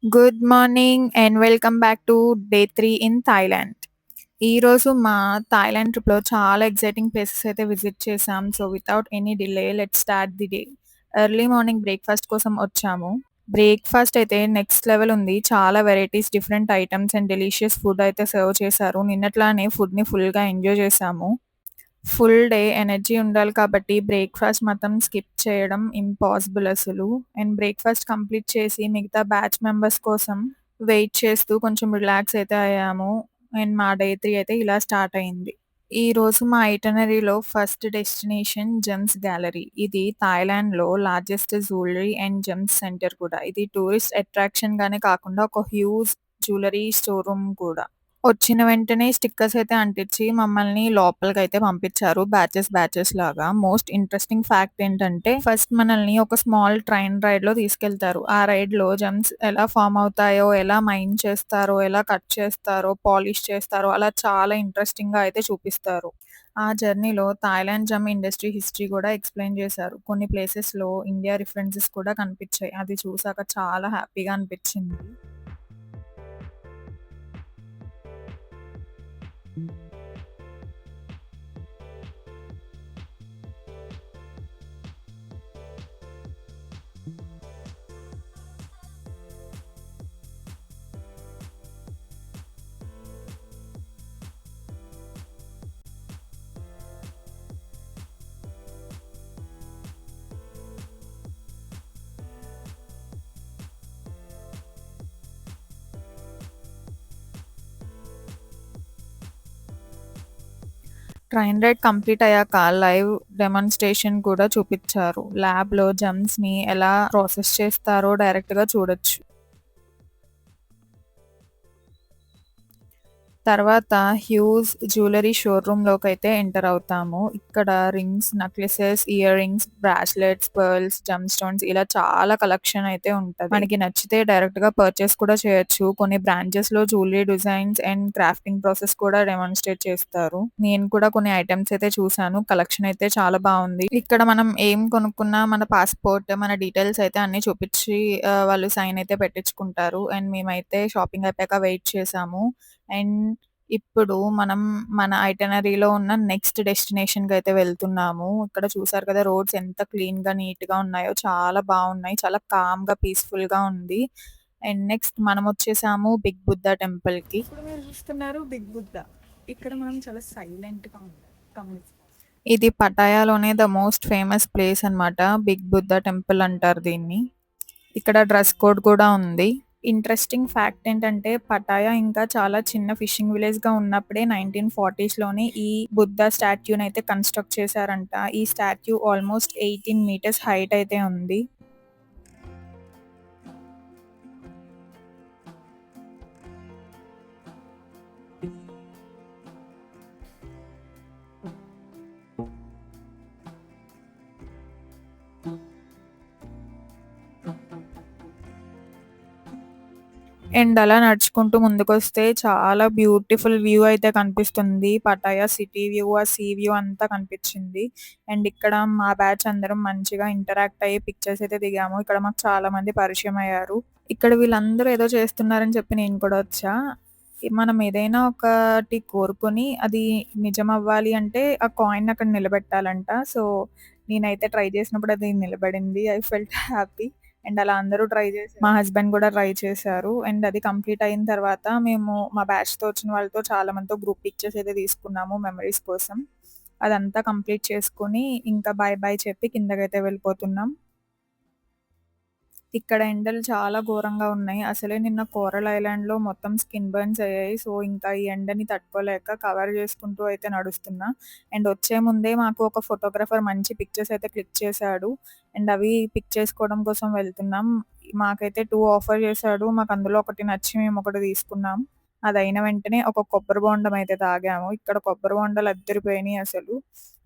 Good morning and welcome back to day 3 in Thailand. ఈరోజు మా Thailand ట్రిప్‌లో చాలా ఎక్సైటింగ్ ప్లేసెస్ అయితే విజిట్ చేశాం. So, without any delay let's start the day. Early morning breakfast కోసం వచ్చాము. బ్రేక్‌ఫాస్ట్ అయితే నెక్స్ట్ లెవెల్ ఉంది. చాలా varieties, different items and delicious food అయితే సర్వ్ చేశారు. నిన్నట్లానే ఫుడ్‌ని ఫుల్‌గా ఎంజాయ్ చేశాము. ఫుల్ డే ఎనర్జీ ఉండాలి కాబట్టి బ్రేక్‌ఫాస్ట్ మాత్రం స్కిప్ చేయడం ఇంపాసిబుల్ అసలు. అండ్ బ్రేక్‌ఫాస్ట్ కంప్లీట్ చేసి మిగతా బ్యాచ్ మెంబర్స్ కోసం వెయిట్ చేస్తూ కొంచెం రిలాక్స్ అయితే అయ్యాము. అండ్ మా డే 3 అయితే ఇలా స్టార్ట్ అయింది. ఈరోజు మా ఐటినరీలో ఫస్ట్ డెస్టినేషన్ జెమ్స్ గ్యాలరీ. ఇది థాయిలాండ్‌లో largest jewellery and gems centre కూడా. ఇది టూరిస్ట్ అట్రాక్షన్‌గానే కాకుండా ఒక హ్యూజ్ జ్యువెలరీ స్టోర్ రూమ్ కూడా. వచ్చిన వెంటనే స్టిక్కర్స్ అయితే అంటించి మమ్మల్ని లోపలికైతే పంపించారు. బ్యాచెస్ లాగా. మోస్ట్ ఇంట్రెస్టింగ్ ఫ్యాక్ట్ ఏంటంటే ఫస్ట్ మనల్ని ఒక స్మాల్ ట్రైన్ రైడ్‌లో తీసుకెళ్తారు. ఆ రైడ్‌లో జెమ్స్ ఎలా ఫార్మ్ అవుతాయో, ఎలా మైన్ చేస్తారో, ఎలా కట్ చేస్తారో, పాలిష్ చేస్తారో అలా చాలా ఇంట్రెస్టింగ్‌గా అయితే చూపిస్తారు. ఆ జర్నీలో థాయిలాండ్ జెమ్ ఇండస్ట్రీ హిస్టరీ కూడా ఎక్స్‌ప్లెయిన్ చేశారు. కొన్ని ప్లేసెస్‌లో ఇండియా రిఫరెన్సెస్ కూడా కనిపించాయి. అది చూసాక చాలా హ్యాపీగా అనిపించింది. ట్రైన్ రైడ్ కంప్లీట్ అయ్యాక లైవ్ డెమాన్‌స్ట్రేషన్ కూడా చూపిచ్చారు. ల్యాబ్‌లో జెమ్స్‌ని ఎలా ప్రాసెస్ చేస్తారో డైరెక్ట్‌గా చూడొచ్చు. తర్వాత హ్యూజ్ జ్యువెలరీ షోరూమ్‌లోకైతే ఎంటర్ అవుతాము. ఇక్కడ rings, necklaces, ear rings, bracelets, pearls, gem stones ఇలా చాలా కలెక్షన్ అయితే ఉంటది. మనకి నచ్చితే డైరెక్ట్‌గా పర్చేస్ కూడా చేయొచ్చు. కొన్ని బ్రాంచెస్‌లో jewellery designs and crafting process కూడా డెమాన్‌స్ట్రేట్ చేస్తారు. నేను కూడా కొన్ని ఐటెమ్స్ అయితే చూసాను. కలెక్షన్ అయితే చాలా బావుంది. ఇక్కడ మనం ఏం కొనుక్కున్నా మన పాస్‌పోర్ట్, మన డీటెయిల్స్ అయితే అన్నీ చూపిచ్చి వాళ్ళు సైన్ అయితే పెట్టించుకుంటారు. అండ్ మేమైతే షాపింగ్ అయిపోయాక వెయిట్ చేసాము. అండ్ ఇప్పుడు మనం మన ఐటినరీలో ఉన్న నెక్స్ట్ డెస్టినేషన్‌కయితే వెళ్తున్నాము. ఇక్కడ చూసారు కదా! రోడ్స్ ఎంత క్లీన్‌గా, నీట్‌గా ఉన్నాయో చాలా బావున్నాయి. చాలా కామ్‌గా, పీస్‌ఫుల్‌గా ఉంది. అండ్ నెక్స్ట్ మనమొచ్చేసాము బిగ్ బుద్ధ టెంపుల్‌కి. ఇప్పుడు మీరు చూస్తున్నారు బిగ్ బుద్ధ. ఇక్కడ మనం చాలా సైలెంట్‌గా ఉండాలి. ఇది పటాయాలోనే ద మోస్ట్ ఫేమస్ ప్లేస్ అన్నమాట. బిగ్ బుద్ధ టెంపుల్ అంటారు దీన్ని. ఇక్కడ డ్రెస్ కోడ్ కూడా ఉంది. ఇంట్రెస్టింగ్ ఫ్యాక్ట్ ఏంటంటే పటాయా ఇంకా చాలా చిన్న ఫిషింగ్ విలేజ్‌గా ఉన్నప్పుడే 1940స్‌లోనే ఈ బుద్ధ స్టాట్యూనయితే కన్‌స్ట్రక్ట్ చేశారంట. ఈ స్టాట్యూ ఆల్‌మోస్ట్ 18 మీటర్స్ హైట్ అయితే ఉంది. అండ్ అలా నడుచుకుంటూ ముందుకొస్తే చాలా బ్యూటిఫుల్ వ్యూ అయితే కనిపిస్తుంది. పటాయా సిటీ వ్యూ, ఆ సీ వ్యూ అంతా కనిపిచ్చింది. అండ్ ఇక్కడ మా బ్యాచ్ అందరం మంచిగా ఇంటరాక్ట్ అయ్యి పిక్చర్స్ అయితే దిగాము. ఇక్కడ మాకు చాలా మంది పరిచయం అయ్యారు. ఇక్కడ వీళ్ళందరూ ఏదో చేస్తున్నారని చెప్పి నేను కూడా వచ్చా. మనం ఏదైనా ఒకటి కోరుకొని అది నిజమవ్వాలి అంటే ఆ కాయిన్‌ని అక్కడ నిలబెట్టాలంట. సో, నేనైతే ట్రై చేసినప్పుడు అది నిలబడింది. I felt happy. అండ్ అలా అందరూ ట్రై చేశారు. మా హస్బెండ్ కూడా ట్రై చేశారు. అండ్ అది కంప్లీట్ అయిన తర్వాత మేము మా బ్యాచ్‌తో వచ్చిన వాళ్ళతో చాలా మందితో గ్రూప్ పిక్చర్స్ అయితే తీసుకున్నాము మెమోరీస్ కోసం. అదంతా కంప్లీట్ చేసుకొని ఇంకా బాయ్ బాయ్ చెప్పి కిందకైతే వెళ్ళిపోతున్నాం. ఇక్కడ ఎండలు చాలా ఘోరంగా ఉన్నాయి. అసలే నిన్న కోరల్ ఐలాండ్‌లో మొత్తం స్కిన్ బర్న్స్ అయ్యాయి. సో, ఇంకా ఈ ఎండని తట్టుకోలేక కవర్ చేసుకుంటూ అయితే నడుస్తున్నా. అండ్ వచ్చే ముందే మాకు ఒక ఫోటోగ్రాఫర్ మంచి పిక్చర్స్ అయితే క్లిక్ చేశాడు. అండ్ అవి పిక్ చేసుకోవడం కోసం వెళ్తున్నాం. మాకైతే 2 ఆఫర్ చేశాడు. మాకు అందులో ఒకటి నచ్చి మేము ఒకటి తీసుకున్నాం. అదయిన వెంటనే ఒక కొబ్బరి బోండం అయితే తాగాము. ఇక్కడ కొబ్బరి బోండాలు అద్దిరిపోయినాయి అసలు.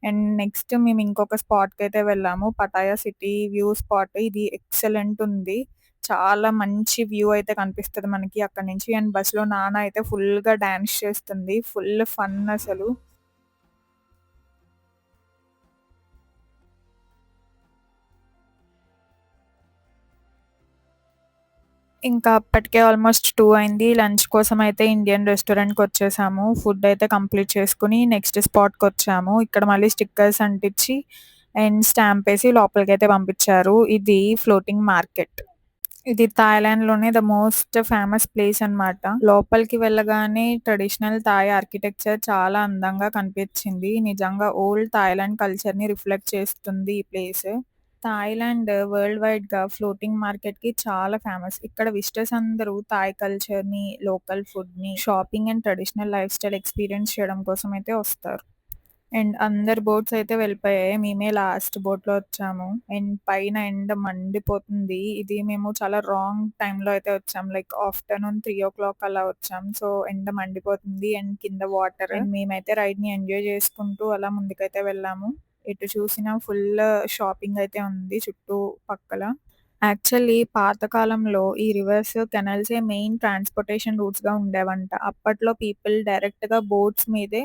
అండ్ నెక్స్ట్ మేము ఇంకొక స్పాట్‌కైతే వెళ్ళాము. Pattaya city view spot. ఇది ఎక్సలెంట్ ఉంది. చాలా మంచి వ్యూ అయితే కనిపిస్తది మనకి అక్కడి నుంచి. అండ్ బస్‌లో నాన్న అయితే ఫుల్‌గా డాన్స్ చేస్తుంది. ఫుల్ ఫన్ అసలు. ఇంకా అప్పటికే ఆల్మోస్ట్ 2 అయింది. లంచ్ కోసం అయితే ఇండియన్ రెస్టారెంట్‌కొచ్చేసాము. ఫుడ్ అయితే కంప్లీట్ చేసుకొని నెక్స్ట్ స్పాట్‌కొచ్చాము. ఇక్కడ మళ్ళీ స్టిక్కర్స్ అంటించి అండ్ స్టాంపేసి లోపలికైతే పంపించారు. ఇది ఫ్లోటింగ్ మార్కెట్. ఇది థాయిలాండ్‌లోనే ద మోస్ట్ ఫేమస్ ప్లేస్ అన్నమాట. లోపలికి వెళ్ళగానే ట్రెడిషనల్ థాయ్ ఆర్కిటెక్చర్ చాలా అందంగా కనిపించింది. నిజంగా ఓల్డ్ థాయిలాండ్ కల్చర్‌ని రిఫ్లెక్ట్ చేస్తుంది ఈ ప్లేస్. థాయిలాండ్ వరల్డ్ వైడ్‌గా ఫ్లోటింగ్ మార్కెట్‌కి చాలా ఫేమస్. ఇక్కడ విజిటర్స్ అందరూ థాయ్ కల్చర్‌ని, లోకల్ ఫుడ్‌ని, shopping and traditional life style experience చేయడం కోసం అయితే వస్తారు. అండ్ అందరి బోట్స్ అయితే వెళ్ళిపోయాయి. మేమే లాస్ట్ బోట్‌లో వచ్చాము. అండ్ పైన ఎండ మండిపోతుంది. ఇది మేము చాలా రాంగ్ టైమ్‌లో అయితే వచ్చాం. లైక్ ఆఫ్టర్‌నూన్ 3:00 అలా వచ్చాం. సో, ఎండ మండిపోతుంది అండ్ కింద వాటర్. అండ్ మేమైతే రైడ్‌ని ఎంజాయ్ చేసుకుంటూ అలా ముందుకైతే వెళ్ళాము. ఎటు చూసినా ఫుల్ షాపింగ్ అయితే ఉంది చుట్టూ పక్కల. యాక్చువల్లీ పాత కాలంలో ఈ రివర్స్, కెనాల్సే మెయిన్ ట్రాన్స్‌పోర్టేషన్ రూట్స్‌గా ఉండేవంట. అప్పట్లో పీపుల్ డైరెక్ట్‌గా బోట్స్ మీదే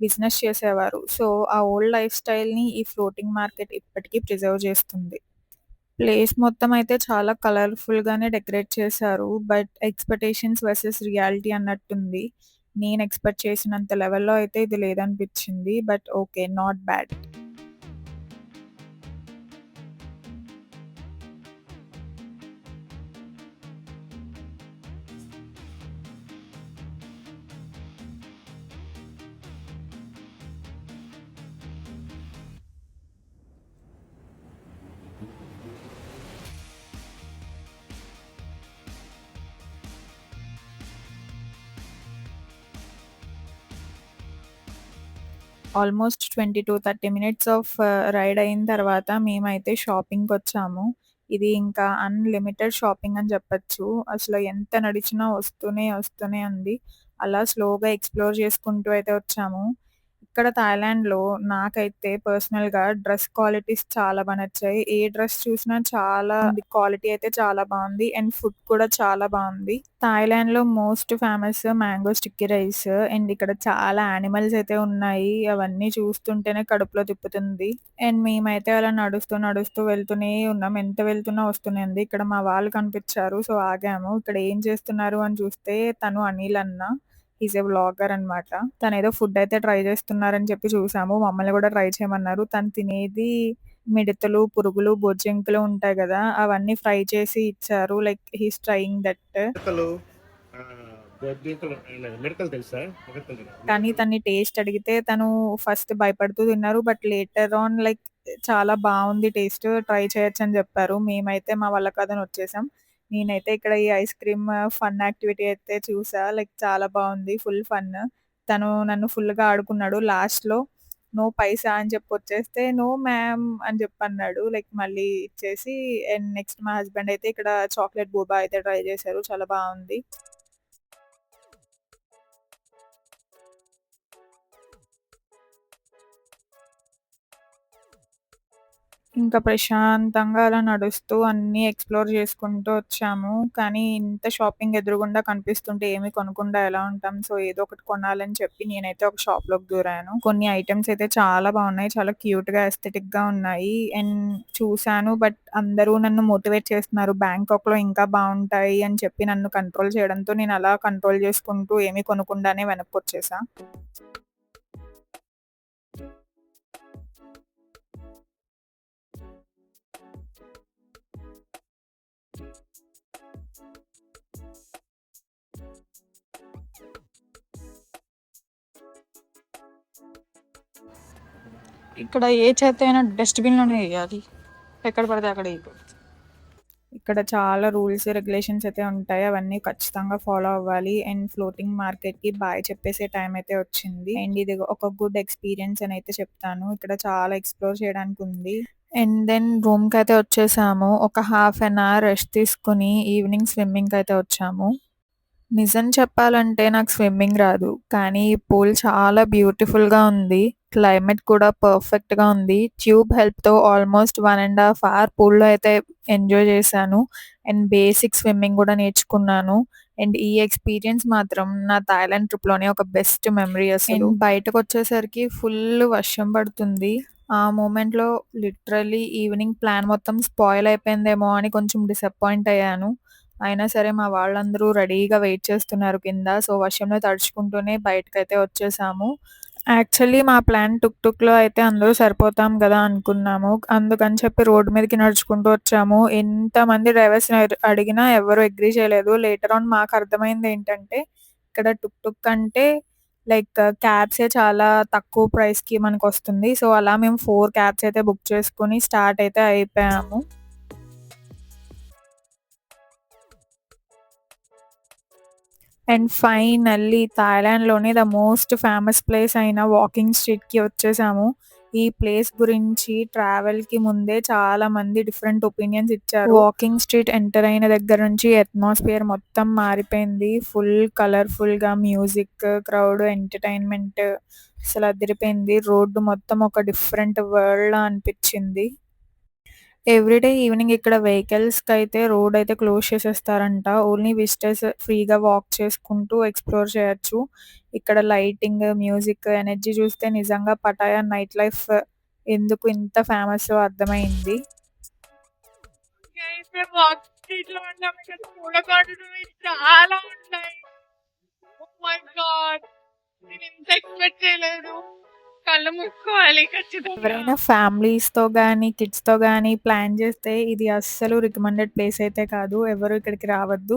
బిజినెస్ చేసేవారు. సో, ఆ ఓల్డ్ లైఫ్ స్టైల్‌ని ఈ ఫ్లోటింగ్ మార్కెట్ ఇప్పటికి ప్రిజర్వ్ చేస్తుంది. ప్లేస్ మొత్తం అయితే చాలా కలర్‌ఫుల్‌గానే డెకరేట్ చేశారు. బట్ ఎక్స్‌పెక్టేషన్స్ వర్సెస్ రియాలిటీ అన్నట్టుంది. నేను ఎక్స్‌పెక్ట్ చేసినంత లెవెల్‌లో అయితే ఇది లేదనిపించింది. But okay. Not bad. Almost 20-30 minutes of ride అయిన తర్వాత మేమైతే షాపింగ్‌కొచ్చాము. ఇది ఇంకా అన్‌లిమిటెడ్ షాపింగ్ అని చెప్పొచ్చు. అసలు ఎంత నడిచినా వస్తూనే ఉంది. అలా స్లోగా ఎక్స్‌ప్లోర్ చేసుకుంటూ అయితే వచ్చాము. ఇక్కడ థాయిలాండ్‌లో నాకైతే పర్సనల్‌గా డ్రెస్ క్వాలిటీస్ చాలా నచ్చాయి. ఏ డ్రెస్ చూసినా చాలా క్వాలిటీ అయితే చాలా బావుంది. అండ్ ఫుడ్ కూడా చాలా బావుంది. థాయిలాండ్‌లో most famous mango sticky rice. And ఇక్కడ చాలా యానిమల్స్ అయితే ఉన్నాయి. అవన్నీ చూస్తుంటేనే కడుపులో తిప్పుతుంది. అండ్ మేమైతే అలా నడుస్తూ వెళ్తూనే ఉన్నాం. ఎంత వెళ్తున్నా వస్తూనే ఉంది. ఇక్కడ మా వాళ్ళు కనిపించారు. సో, ఆగాము. ఇక్కడ ఏం చేస్తున్నారు అని చూస్తే తను అనిల్ అన్న. హి ఈస్ ఎ వ్లాగర్ అన్నమాట. తనేదో ఫుడ్ అయితే ట్రై చేస్తున్నారని చెప్పి చూసాము. మమ్మల్ని కూడా ట్రై చేయమన్నారు. తను తినేది మిడతలు, పురుగులు, బొద్దింకలు ఉంటాయి గదా! అవన్నీ ఫ్రై చేసి ఇచ్చారు. Like he is trying that. మిడతలు బొద్దింకలు మిడతలు తెలుసా? కానీ మిడతలు. తన్ని టేస్ట్ అడిగితే తను ఫస్ట్ భయపడుతూ తిన్నారు. బట్ లేటర్ ఆన్ లైక్ చాలా బావుంది టేస్ట్. ట్రై చేయొచ్చని జెప్పారు. మేమైతే మా వల్ల కాదని వచ్చేసాం. నేనైతే ఇక్కడ ఈ ఐస్ క్రీమ్ ఫన్ యాక్టివిటీ అయితే చూసా. లైక్ చాలా బావుంది. Full fun. తను నన్ను ఫుల్‌గా ఆడుకున్నాడు. లాస్ట్‌లో నో పైసా అని చెప్పి వచ్చేస్తే, "నో మ్యామ్" అని చెప్పన్నాడు. లైక్ మళ్ళీ ఇచ్చేసి అండ్ నెక్స్ట్ మా హస్బెండ్ అయితే ఇక్కడ చాక్లేట్ బోబా అయితే ట్రై చేశారు. చాలా బావుంది. ఇంకా ప్రశాంతంగా అలా నడుస్తూ అన్నీ ఎక్స్‌ప్లోర్ చేసుకుంటూ వచ్చాము. కానీ ఇంత షాపింగ్ ఎదురుగుండా కనిపిస్తుంటే ఏమి కొనకుండా ఎలా ఉంటాం? సో, ఏదో ఒకటి కొనాలని చెప్పి నేనైతే ఒక షాప్‌లోకి దూరాను. కొన్ని ఐటెమ్స్ అయితే చాలా బాగున్నాయి. చాలా క్యూట్‌గా, ఎస్థెటిక్‌గా ఉన్నాయి. అండ్ చూసాను. బట్ అందరూ నన్ను మోటివేట్ చేస్తున్నారు. బ్యాంకాక్‌లో ఇంకా బావుంటాయి అని చెప్పి నన్ను కంట్రోల్ చేయడంతో నేను అలా కంట్రోల్ చేసుకుంటూ ఏమి కొనకుండానే వెనక్కొచ్చేసా. ఇక్కడ ఏ చెత్త అయినా డస్ట్‌బిన్‌లోనే ఎయ్యాలి. ఎక్కడ పడితే అక్కడ ఎయకూడదు. ఇక్కడ చాలా రూల్స్, రెగ్యులేషన్స్ అయితే ఉంటాయి. అవన్నీ ఖచ్చితంగా ఫాలో అవ్వాలి. అండ్ ఫ్లోటింగ్ మార్కెట్‌కి బాయ్ చెప్పేసే టైం అయితే వచ్చింది. అండ్ ఇది ఒక గుడ్ ఎక్స్‌పీరియన్స్ అని అయితే చెప్తాను. ఇక్కడ చాలా ఎక్స్‌ప్లోర్ చేయడానికుంది. అండ్ దెన్ రూమ్‌కైతే వచ్చేసాము. ఒక హాఫ్ అన్ అవర్ రెస్ట్ తీసుకొని ఈవినింగ్ స్విమ్మింగ్‌కైతే వచ్చాము. నిజం చెప్పాలంటే నాకు స్విమ్మింగ్ రాదు. కానీ ఈ పూల్ చాలా బ్యూటిఫుల్‌గా ఉంది. క్లైమేట్ కూడా పర్ఫెక్ట్‌గా ఉంది. ట్యూబ్ హెల్ప్‌తో ఆల్మోస్ట్ 1 ½ అవర్ పూల్‌లో అయితే ఎంజాయ్ చేశాను. అండ్ బేసిక్ స్విమ్మింగ్ కూడా నేర్చుకున్నాను. అండ్ ఈ ఎక్స్‌పీరియన్స్ మాత్రం నా థాయిలాండ్ ట్రిప్‌లోనే ఒక బెస్ట్ మెమరీ అసలు. అండ్ బయటకొచ్చేసరికి ఫుల్ వర్షం పడుతుంది. ఆ మొమెంట్‌లో లిటరల్లీ ఈవినింగ్ ప్లాన్ మొత్తం స్పాయిల్ అయిపోయిందేమో అని కొంచెం డిసప్పాయింట్ అయ్యాను. అయినా సరే మా వాళ్ళందరూ రెడీగా వెయిట్ చేస్తున్నారు కింద. సో, వర్షంలో తడుచుకుంటూనే బయటకైతే వచ్చేసాము. యాక్చువల్లీ మా ప్లాన్ టుక్‌టుక్‌లో అయితే అందరూ సరిపోతాం గదా అనుకున్నాము. అందుకని చెప్పి రోడ్ మీదకి నడుచుకుంటూ వచ్చాము. ఎంతమంది డ్రైవర్స్‌ని అడిగినా ఎవరు అగ్రీ చేయలేదు. లేటర్ ఆన్ మాకర్థమైందేంటంటే, ఇక్కడ టుక్ అంటే లైక్ క్యాబ్సే చాలా తక్కువ ప్రైస్‌కి మనకొస్తుంది. సో, అలా మేము 4 క్యాబ్స్ అయితే బుక్ చేసుకొని స్టార్ట్ అయితే అయిపోయాము. అండ్ ఫైనల్లీ థాయిలాండ్‌లోనే ద మోస్ట్ ఫేమస్ ప్లేస్ అయిన వాకింగ్ స్ట్రీట్‌కి వచ్చేసాము. ఈ ప్లేస్ గురించి ట్రావెల్‌కి ముందే చాలా మంది డిఫరెంట్ ఒపీనియన్స్ ఇచ్చారు. వాకింగ్ స్ట్రీట్ ఎంటర్ అయిన దగ్గర నుంచి అట్మాస్ఫియర్ మొత్తం మారిపోయింది. ఫుల్ కలర్‌ఫుల్‌గా మ్యూజిక్, క్రౌడ్, ఎంటర్‌టైన్‌మెంట్ అసలు అదిరిపోయింది. రోడ్డు మొత్తం ఒక డిఫరెంట్ వరల్డ్‌లా అనిపిచ్చింది. ఎవ్రీడే ఈవినింగ్ ఇక్కడ వెహికల్స్‌కైతే రోడయితే క్లోజ్ చేసేస్తారంట. ఓన్లీ విజిటర్స్ ఫ్రీగా వాక్ చేసుకుంటూ ఎక్స్‌ప్లోర్ చేయొచ్చు. ఇక్కడ లైటింగ్, మ్యూజిక్, ఎనర్జీ చూస్తే నిజంగా పటాయా నైట్ లైఫ్ ఎందుకు ఇంత ఫేమస్సో అర్థమైంది. గైస్ మేము వాకింగ్ స్ట్రీట్ లో ఉన్నాం. ఇక్కడ చూడకూడనివి చాలా ఉన్నాయి. ఓ మై గాడ్, నేను ఇంత ఎక్స్పెక్ట్ చేయలేదు. కళ్ళు మూసుకోవాలి ఖచ్చితంగా. ఎవరైనా ఫ్యామిలీస్‌తో గానీ, కిడ్స్‌తో గానీ ప్లాన్ చేస్తే ఇది అస్సలు రికమెండెడ్ ప్లేస్ అయితే కాదు. ఎవరు ఇక్కడికి రావద్దు.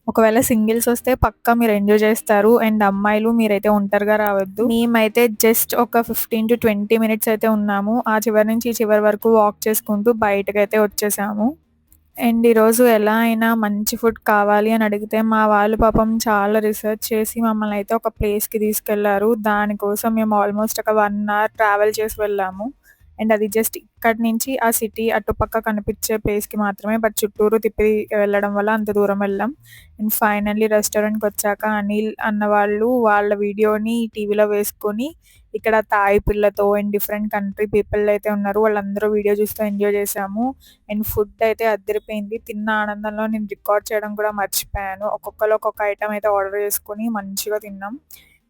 ఒకవేళ సింగిల్స్ వస్తే పక్కా మీరు ఎంజాయ్ చేస్తారు. అండ్ అమ్మాయిలు మీరైతే ఒంటరిగా రావద్దు. మేమైతే జస్ట్ ఒక 15-20 మినిట్స్ అయితే ఉన్నాము. ఆ చివరి నుంచి ఈ చివరి వరకు వాక్ చేసుకుంటూ బయటకైతే వచ్చేసాము. అండ్ ఈరోజు ఎలా అయినా మంచి ఫుడ్ కావాలి అని అడిగితే మా వాళ్ళు పాపం చాలా రిసర్చ్ చేసి మమ్మల్ని అయితే ఒక ప్లేస్‌కి తీసుకెళ్లారు. దానికోసం మేము ఆల్మోస్ట్ ఒక 1 అవర్ ట్రావెల్ చేసి వెళ్ళాము. అండ్ అది జస్ట్ ఇక్కడి నుంచి ఆ సిటీ అటుపక్క కనిపించే ప్లేస్‌కి మాత్రమే. బట్ చుట్టూరు తిప్పి వెళ్ళడం వల్ల అంత దూరం వెళ్ళాం. అండ్ ఫైనల్లీ రెస్టారెంట్‌కొచ్చాక అనిల్ అన్నవాళ్ళు వాళ్ళ వీడియోని టీవీలో వేసుకొని ఇక్కడ తాయి పిల్లతో అండ్ డిఫరెంట్ కంట్రీ పీపుల్ అయితే ఉన్నారు. వాళ్ళందరూ వీడియో చూస్తూ ఎంజాయ్ చేసాము. అండ్ ఫుడ్ అయితే అద్దిరిపోయింది. తిన్న ఆనందంలో నేను రికార్డ్ చేయడం కూడా మర్చిపోయాను. ఒక్కొక్కళ్ళు ఒక్కొక్క ఐటెమ్ అయితే ఆర్డర్ చేసుకొని మంచిగా తిన్నాం.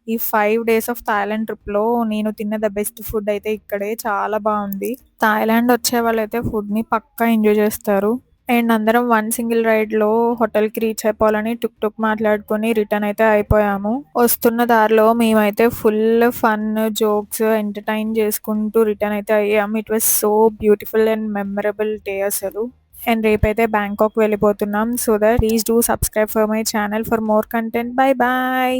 ఈ 5 డేస్ ఆఫ్ థాయిలాండ్ ట్రిప్‌లో నేను తిన్న ద బెస్ట్ ఫుడ్ అయితే ఇక్కడే. చాలా బావుంది. థాయిలాండ్ వచ్చే వాళ్ళైతే ఫుడ్‌ని పక్కా ఎంజాయ్ చేస్తారు. అండ్ అందరం వన్ సింగిల్ రైడ్‌లో హోటల్‌కి రీచ్ అయిపోవాలని టుక్ మాట్లాడుకొని రిటర్న్ అయితే అయిపోయాము. వస్తున్న దారిలో మేమైతే ఫుల్ ఫన్, జోక్స్, ఎంటర్‌టైన్ చేసుకుంటూ రిటర్న్ అయితే అయ్యాము. It was so beautiful and memorable day అసలు. అండ్ రేపైతే బ్యాంకాక్ వెళ్ళిపోతున్నాం. So that please do subscribe for my channel for more content. Bye bye.